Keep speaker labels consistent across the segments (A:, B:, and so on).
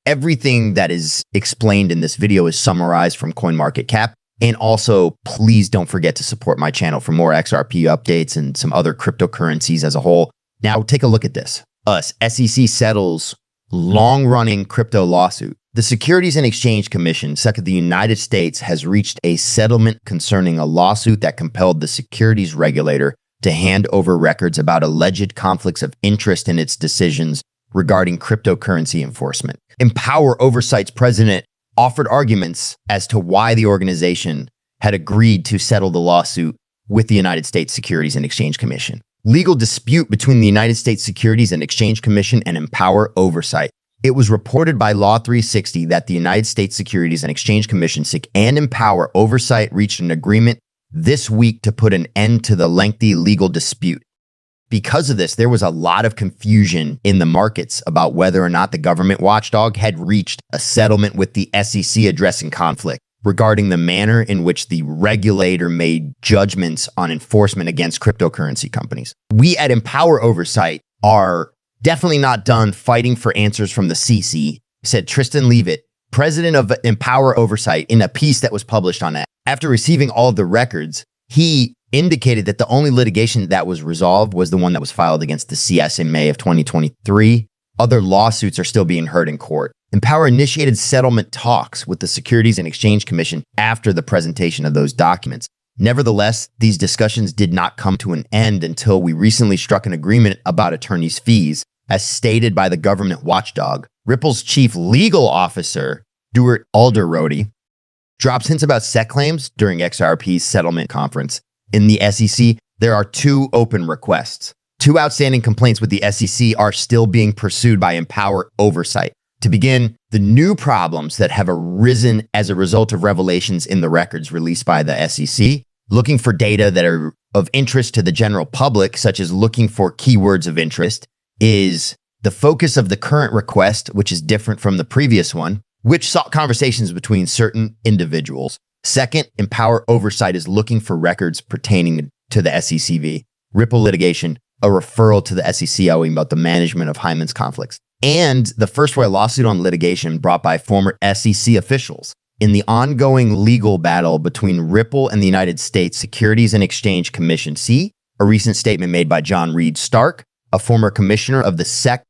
A: Everything that is explained in this video is summarized from CoinMarketCap. And also, please don't forget to support my channel for more XRP updates and some other cryptocurrencies as a whole. Now, take a look at this. SEC settles long-running crypto lawsuit. The Securities and Exchange Commission, SEC of the United States, has reached a settlement concerning a lawsuit that compelled the securities regulator to hand over records about alleged conflicts of interest in its decisions regarding cryptocurrency enforcement. Empower Oversight's president offered arguments as to why the organization had agreed to settle the lawsuit with the United States Securities and Exchange Commission. Legal dispute between the United States Securities and Exchange Commission and Empower Oversight. It was reported by Law 360 that the United States Securities and Exchange Commission, SEC, and Empower Oversight reached an agreement this week to put an end to the lengthy legal dispute. Because of this, there was a lot of confusion in the markets about whether or not the government watchdog had reached a settlement with the SEC addressing conflict regarding the manner in which the regulator made judgments on enforcement against cryptocurrency companies. We at Empower Oversight are definitely not done fighting for answers from the CC, said Tristan Leavitt, president of Empower Oversight, in a piece that was published on that. After receiving all of the records, he indicated that the only litigation that was resolved was the one that was filed against the CS in May of 2023. Other lawsuits are still being heard in court. Empower initiated settlement talks with the Securities and Exchange Commission after the presentation of those documents. Nevertheless, these discussions did not come to an end until we recently struck an agreement about attorneys' fees, as stated by the government watchdog. Ripple's chief legal officer, Stuart Alderodi, drops hints about SEC claims during XRP's settlement conference. In the SEC, there are two open requests. Two outstanding complaints with the SEC are still being pursued by Empower Oversight. To begin, the new problems that have arisen as a result of revelations in the records released by the SEC, looking for data that are of interest to the general public, such as looking for keywords of interest, is the focus of the current request, which is different from the previous one, which sought conversations between certain individuals. Second, Empower Oversight is looking for records pertaining to the SECV, Ripple litigation, a referral to the SEC owing about the management of Hyman's conflicts, and the first Royal lawsuit on litigation brought by former SEC officials. In the ongoing legal battle between Ripple and the United States Securities and Exchange Commission, see a recent statement made by John Reed Stark, a former commissioner of the SEC,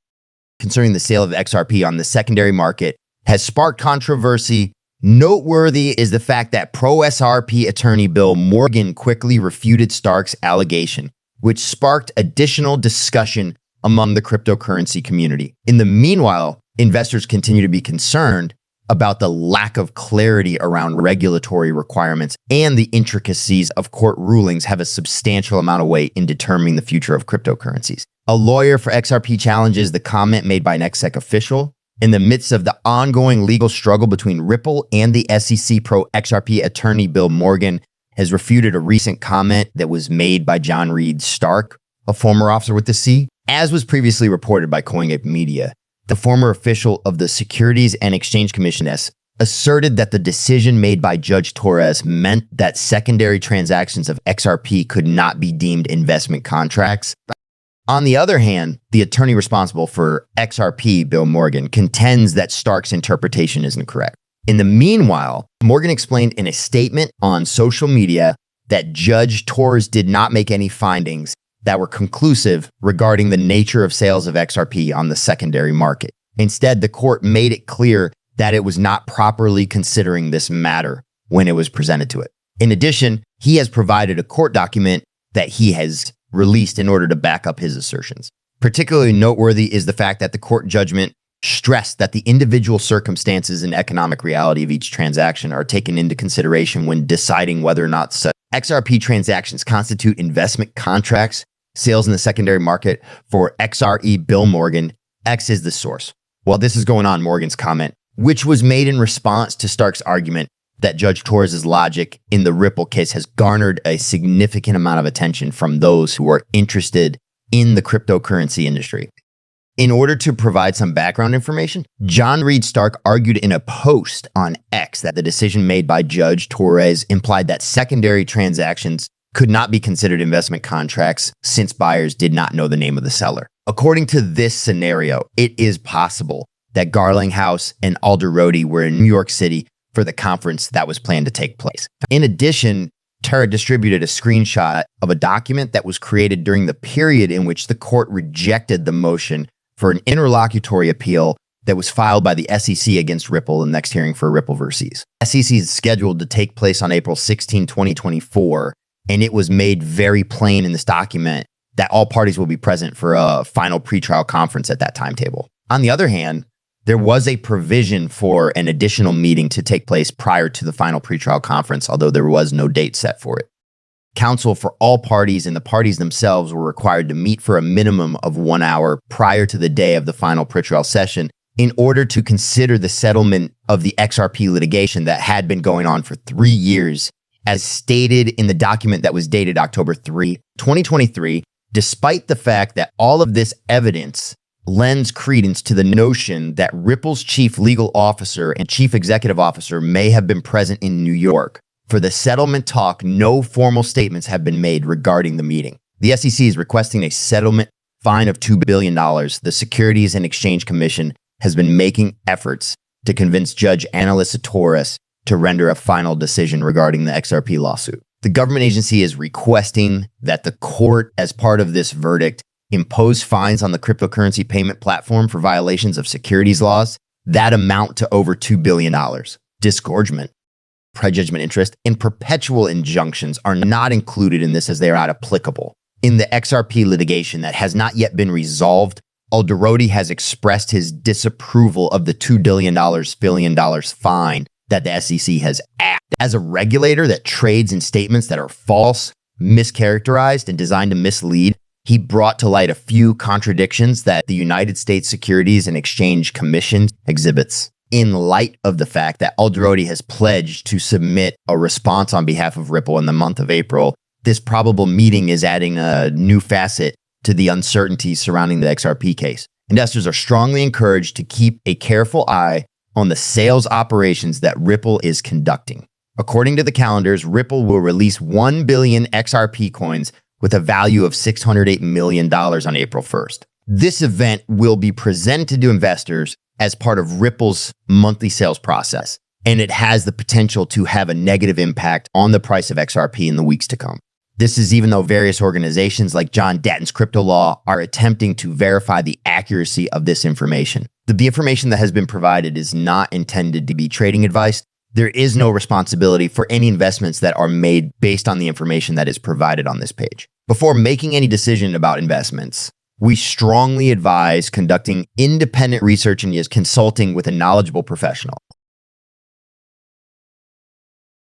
A: concerning the sale of XRP on the secondary market, has sparked controversy. Noteworthy is the fact that pro-SRP attorney Bill Morgan quickly refuted Stark's allegation, which sparked additional discussion among the cryptocurrency community. In the meanwhile, investors continue to be concerned about the lack of clarity around regulatory requirements, and the intricacies of court rulings have a substantial amount of weight in determining the future of cryptocurrencies. A lawyer for XRP challenges the comment made by an ex-SEC official. In the midst of the ongoing legal struggle between Ripple and the SEC, pro-XRP attorney Bill Morgan has refuted a recent comment that was made by John Reed Stark, a former officer with the C. As was previously reported by CoinGate Media, the former official of the Securities and Exchange Commission asserted that the decision made by Judge Torres meant that secondary transactions of XRP could not be deemed investment contracts. On the other hand, the attorney responsible for XRP, Bill Morgan, contends that Stark's interpretation isn't correct. In the meanwhile, Morgan explained in a statement on social media that Judge Torres did not make any findings that were conclusive regarding the nature of sales of XRP on the secondary market. Instead, the court made it clear that it was not properly considering this matter when it was presented to it. In addition, he has provided a court document that he has released in order to back up his assertions. Particularly noteworthy is the fact that the court judgment stressed that the individual circumstances and economic reality of each transaction are taken into consideration when deciding whether or not such XRP transactions constitute investment contracts. Sales in the secondary market for XRE Bill Morgan, X is the source. While this is going on, Morgan's comment, which was made in response to Stark's argument that Judge Torres' logic in the Ripple case has garnered a significant amount of attention from those who are interested in the cryptocurrency industry. In order to provide some background information, John Reed Stark argued in a post on X that the decision made by Judge Torres implied that secondary transactions could not be considered investment contracts since buyers did not know the name of the seller. According to this scenario, it is possible that Garlinghouse and Alderodi were in New York City for the conference that was planned to take place. In addition, Terra distributed a screenshot of a document that was created during the period in which the court rejected the motion for an interlocutory appeal that was filed by the SEC against Ripple in the next hearing for Ripple versus. SEC is scheduled to take place on April 16, 2024, and it was made very plain in this document that all parties will be present for a final pretrial conference at that timetable. On the other hand, there was a provision for an additional meeting to take place prior to the final pretrial conference, although there was no date set for it. Counsel for all parties and the parties themselves were required to meet for a minimum of 1 hour prior to the day of the final pretrial session in order to consider the settlement of the XRP litigation that had been going on for 3 years, as stated in the document that was dated October 3, 2023, despite the fact that all of this evidence lends credence to the notion that Ripple's chief legal officer and chief executive officer may have been present in New York. For the settlement talk, no formal statements have been made regarding the meeting. The SEC is requesting a settlement fine of $2 billion. The Securities and Exchange Commission has been making efforts to convince Judge Annalisa Torres to render a final decision regarding the XRP lawsuit. The government agency is requesting that the court, as part of this verdict, impose fines on the cryptocurrency payment platform for violations of securities laws that amount to over $2 billion. Disgorgement, prejudgment interest, and perpetual injunctions are not included in this as they are not applicable. In the XRP litigation that has not yet been resolved, Alderodi has expressed his disapproval of the $2 billion fine that the SEC has asked. As a regulator that trades in statements that are false, mischaracterized, and designed to mislead, he brought to light a few contradictions that the United States Securities and Exchange Commission exhibits. In light of the fact that Alderodi has pledged to submit a response on behalf of Ripple in the month of April, this probable meeting is adding a new facet to the uncertainty surrounding the XRP case. Investors are strongly encouraged to keep a careful eye on the sales operations that Ripple is conducting. According to the calendars, Ripple will release 1 billion XRP coins with a value of $608 million on April 1st. This event will be presented to investors as part of Ripple's monthly sales process, and it has the potential to have a negative impact on the price of XRP in the weeks to come. This is even though various organizations like John Datton's Crypto Law are attempting to verify the accuracy of this information. The information that has been provided is not intended to be trading advice. There is no responsibility for any investments that are made based on the information that is provided on this page. Before making any decision about investments, we strongly advise conducting independent research and consulting with a knowledgeable professional.